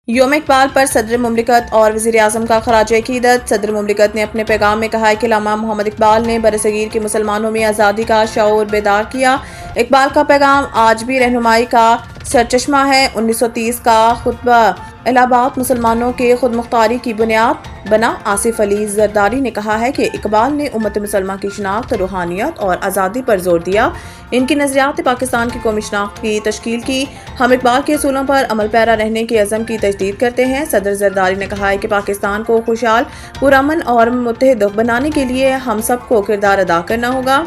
یوم اقبال پر صدر مملکت اور وزیر اعظم کا خراج عقیدت۔ صدر مملکت نے اپنے پیغام میں کہا ہے کہ علامہ محمد اقبال نے برصغیر کے مسلمانوں میں آزادی کا شعور بیدار کیا۔ اقبال کا پیغام آج بھی رہنمائی کا سرچشمہ ہے۔ 1930 کا خطبہ الہ آباد مسلمانوں کے خود مختاری کی بنیاد بنا۔ آصف علی زرداری نے کہا ہے کہ اقبال نے امت مسلمہ کی شناخت، روحانیت اور آزادی پر زور دیا۔ ان کی نظریات نے پاکستان کی قومی شناخت کی تشکیل کی۔ ہم اقبال کے اصولوں پر عمل پیرا رہنے کے عزم کی تجدید کرتے ہیں۔ صدر زرداری نے کہا ہے کہ پاکستان کو خوشحال، پرامن اور متحد بنانے کے لیے ہم سب کو کردار ادا کرنا ہوگا۔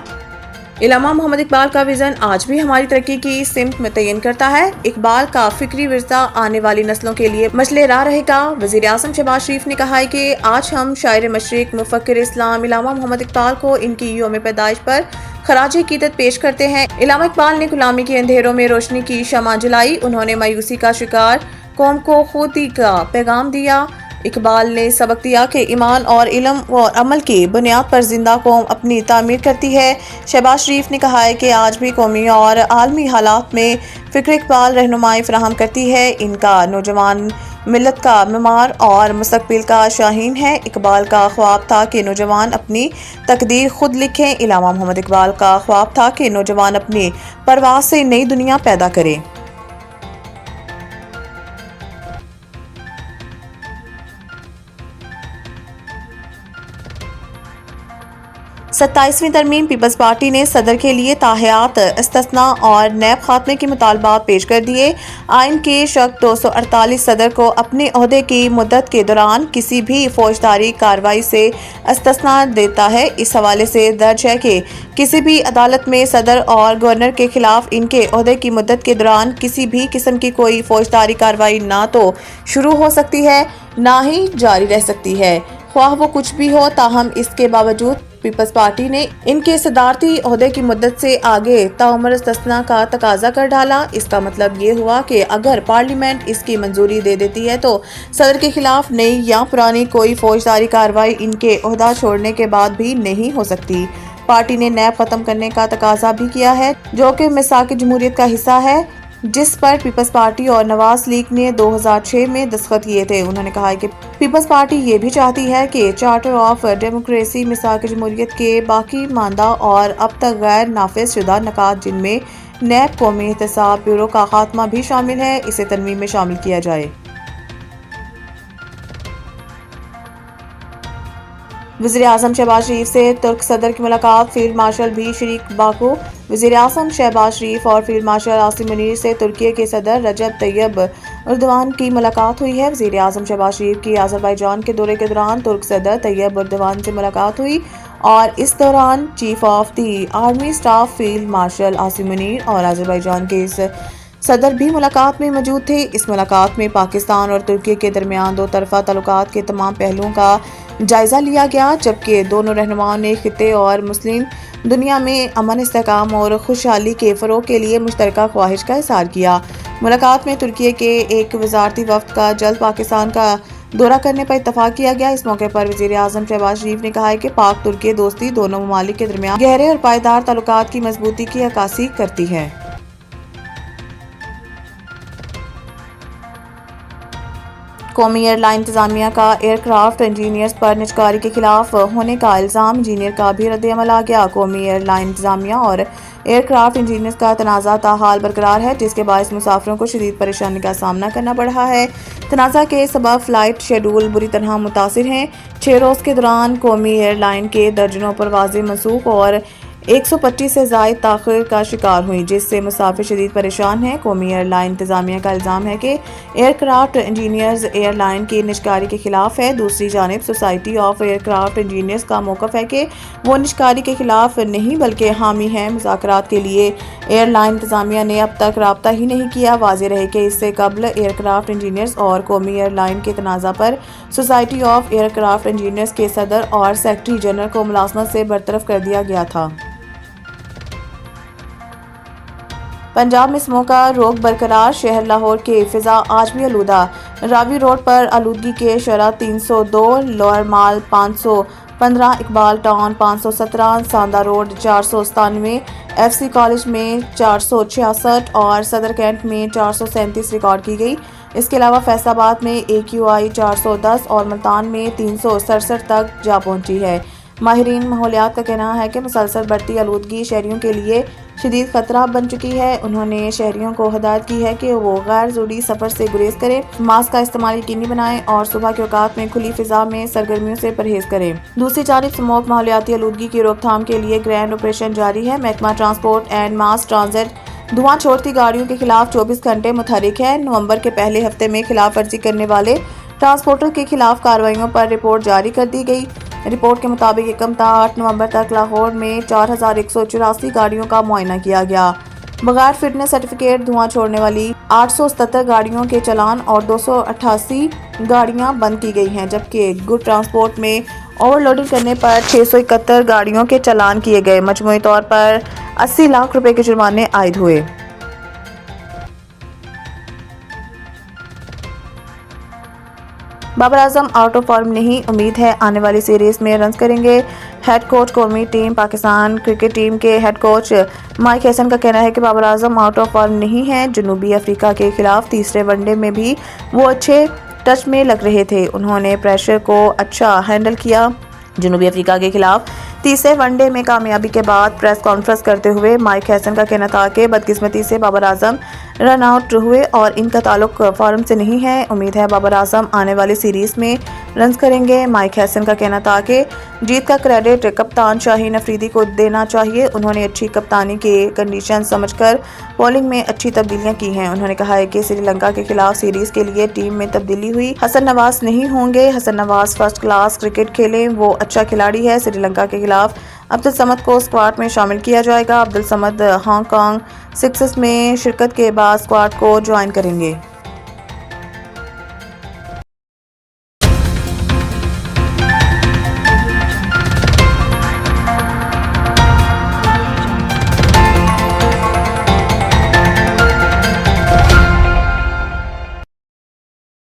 علامہ محمد اقبال کا وژن آج بھی ہماری ترقی کی سمت متعین کرتا ہے۔ اقبال کا فکری ورثہ آنے والی نسلوں کے لیے مشعل راہ رہے گا۔ وزیر اعظم شہباز شریف نے کہا ہے کہ آج ہم شاعر مشرق، مفکر اسلام علامہ محمد اقبال کو ان کی یوم پیدائش پر خراج عقیدت پیش کرتے ہیں۔ علامہ اقبال نے غلامی کے اندھیروں میں روشنی کی شمع جلائی۔ انہوں نے مایوسی کا شکار قوم کو خودی کا پیغام دیا۔ اقبال نے سبق دیا کہ ایمان اور علم اور عمل کی بنیاد پر زندہ قوم اپنی تعمیر کرتی ہے۔ شہباز شریف نے کہا ہے کہ آج بھی قومی اور عالمی حالات میں فکر اقبال رہنمائی فراہم کرتی ہے۔ ان کا نوجوان ملت کا معمار اور مستقبل کا شاہین ہے۔ اقبال کا خواب تھا کہ نوجوان اپنی تقدیر خود لکھیں۔ علامہ محمد اقبال کا خواب تھا کہ نوجوان اپنی پرواز سے نئی دنیا پیدا کرے۔ 27ویں ترمیم پیپلز پارٹی نے صدر کے لیے تاحیات استثناء اور نیب خاتمے کے مطالبات پیش کر دیے۔ آئین کے شق 248 صدر کو اپنے عہدے کی مدت کے دوران کسی بھی فوجداری کارروائی سے استثناء دیتا ہے۔ اس حوالے سے درج ہے کہ کسی بھی عدالت میں صدر اور گورنر کے خلاف ان کے عہدے کی مدت کے دوران کسی بھی قسم کی کوئی فوجداری کارروائی نہ تو شروع ہو سکتی ہے نہ ہی جاری رہ سکتی ہے، خواہ وہ کچھ بھی ہو۔ تاہم اس کے باوجود پیپلز پارٹی نے ان کے صدارتی عہدے کی مدت سے آگے تعمر استثناء کا تقاضا کر ڈالا۔ اس کا مطلب یہ ہوا کہ اگر پارلیمنٹ اس کی منظوری دے دیتی ہے تو صدر کے خلاف نئی یا پرانی کوئی فوجداری کارروائی ان کے عہدہ چھوڑنے کے بعد بھی نہیں ہو سکتی۔ پارٹی نے نیب ختم کرنے کا تقاضا بھی کیا ہے، جو کہ میثاق جمہوریت کا حصہ ہے، جس پر پیپلز پارٹی اور نواز لیگ نے 2006 میں دستخط کیے تھے۔ انہوں نے کہا کہ پیپلز پارٹی یہ بھی چاہتی ہے کہ چارٹر آف ڈیموکریسی میثاق جمہوریت کے باقی ماندہ اور اب تک غیر نافذ شدہ نکات، جن میں نیب، قومی احتساب بیورو کا خاتمہ بھی شامل ہے، اسے ترمیم میں شامل کیا جائے۔ وزیر اعظم شہباز شریف سے ترک صدر کی ملاقات، فیلڈ مارشل بھی شریک باکو۔ وزیر اعظم شہباز شریف اور فیلڈ مارشل عاصم منیر سے ترکی کے صدر رجب طیب ایردوان کی ملاقات ہوئی ہے۔ وزیر اعظم شہباز شریف کی آذربائیجان کے دورے کے دوران ترک صدر طیب ایردوان سے ملاقات ہوئی اور اس دوران chief of the army staff field marshal Asim Munir اور آذربائیجان کے صدر بھی ملاقات میں موجود تھے۔ اس ملاقات میں پاکستان اور ترکی کے درمیان دو طرفہ تعلقات کے تمام پہلوؤں کا جائزہ لیا گیا، جبکہ دونوں رہنماؤں نے خطے اور مسلم دنیا میں امن، استحکام اور خوشحالی کے فروغ کے لیے مشترکہ خواہش کا اظہار کیا۔ ملاقات میں ترکی کے ایک وزارتی وفد کا جلد پاکستان کا دورہ کرنے پر اتفاق کیا گیا۔ اس موقع پر وزیر اعظم شہباز شریف نے کہا کہ پاک ترکی دوستی دونوں ممالک کے درمیان گہرے اور پائیدار تعلقات کی مضبوطی کی عکاسی کرتی ہے۔ قومی ایئر لائن انتظامیہ کا ایئر کرافٹ انجینئرز پر نجکاری کے خلاف ہونے کا الزام، انجینئر کا بھی رد عمل آ گیا۔ قومی ایئر لائن انتظامیہ اور ایئر کرافٹ انجینئرز کا تنازع تاحال برقرار ہے، جس کے باعث مسافروں کو شدید پریشانی کا سامنا کرنا پڑ رہا ہے۔ تنازع کے سبب فلائٹ شیڈول بری طرح متاثر ہیں۔ 6 روز کے دوران قومی ایئر لائن کے درجنوں پروازیں منسوخ اور 125 سے زائد تاخیر کا شکار ہوئیں، جس سے مسافر شدید پریشان ہیں۔ قومی ایئر لائن انتظامیہ کا الزام ہے کہ aircraft engineers airline کی نجکاری کے خلاف ہے۔ دوسری جانب society of aircraft engineers کا موقف ہے کہ وہ نجکاری کے خلاف نہیں بلکہ حامی ہیں۔ مذاکرات کے لیے ایئر لائن انتظامیہ نے اب تک رابطہ ہی نہیں کیا۔ واضح رہے کہ اس سے قبل ایئر کرافٹ انجینئرز اور قومی ایئر لائن کے تنازع پر society of aircraft engineers کے صدر اور سیکرٹری جنرل کو ملازمت سے برطرف کر دیا گیا تھا۔ پنجاب میں اسموگ کا رخ برقرار، شہر لاہور کی فضا آج بھی آلودہ۔ راوی روڈ پر آلودگی کے شرح 302، lower mall 515، Iqbal town 517، Sanda road 497، F C college میں 466 اور صدر کینٹ میں 437 ریکارڈ کی گئی۔ اس کے علاوہ فیصل آباد میں AQI 410 اور ملتان میں 367 تک جا پہنچی ہے۔ ماہرین ماحولیات کا کہنا ہے کہ مسلسل بڑھتی آلودگی شہریوں کے لیے شدید خطرہ بن چکی ہے۔ انہوں نے شہریوں کو ہدایت کی ہے کہ وہ غیر ضروری سفر سے گریز کریں، ماسک کا استعمال یقینی بنائیں اور صبح کے اوقات میں کھلی فضا میں سرگرمیوں سے پرہیز کریں۔ دوسری جانب اسموگ ماحولیاتی آلودگی کی روک تھام کے لیے گرینڈ آپریشن جاری ہے۔ محکمہ ٹرانسپورٹ اینڈ ماس ٹرانزٹ دھواں چھوڑتی گاڑیوں کے خلاف 24 گھنٹے متحرک ہے۔ نومبر کے پہلے ہفتے میں خلاف ورزی کرنے والے ٹرانسپورٹر کے خلاف کارروائیوں پر رپورٹ جاری کر دی گئی۔ رپورٹ کے مطابق یکم تا 8 نومبر تک لاہور میں 4184 گاڑیوں کا معائنہ کیا گیا۔ بغیر فٹنس سرٹیفکیٹ دھواں چھوڑنے والی 877 گاڑیوں کے چلان اور 288 گاڑیاں بند کی گئی ہیں، جبکہ گڈ ٹرانسپورٹ میں اوور لوڈنگ کرنے پر 671 گاڑیوں کے چلان کیے گئے۔ مجموعی طور پر 80 لاکھ روپے کے جرمانے عائد ہوئے۔ Babar Azam out of form نہیں، امید ہے آنے والی سیریز میں رنز کریں گے۔ ہیڈ کوچ قومی ٹیم پاکستان کرکٹ ٹیم کے ہیڈ کوچ مائک ہیسن کا کہنا ہے کہ Babar Azam out of form نہیں ہیں۔ جنوبی افریقہ کے خلاف تیسرے ون ڈے میں بھی وہ اچھے ٹچ میں لگ رہے تھے، انہوں نے پریشر کو اچھا ہینڈل کیا۔ جنوبی افریقہ کے خلاف تیسرے ون ڈے میں کامیابی کے بعد پریس کانفرنس کرتے ہوئے مائک ہیسن کا کہنا تھا کہ بدقسمتی سے بابر اعظم رن آؤٹ ہوئے اور ان کا تعلق فارم سے نہیں ہے۔ امید ہے بابر اعظم آنے والی سیریز میں رنز کریں گے۔ مائک ہیسن کا کہنا تھا کہ جیت کا کریڈٹ کپتان شاہین افریدی کو دینا چاہیے، انہوں نے اچھی کپتانی کے کنڈیشن سمجھ کر بولنگ میں اچھی تبدیلیاں کی ہیں۔ انہوں نے کہا ہے کہ سری لنکا کے خلاف سیریز کے لیے ٹیم میں تبدیلی ہوئی، حسن نواز نہیں ہوں گے۔ Hasan Nawaz first class cricket کھیلیں، وہ اچھا کھلاڑی ہے۔ سری لنکا کے خلاف عبدالصمد کو اسکواڈ میں شامل کیا جائے گا۔ عبدالصمد ہانگ کانگ سکسز میں شرکت کے بعد اسکواڈ کو جوائن کریں گے۔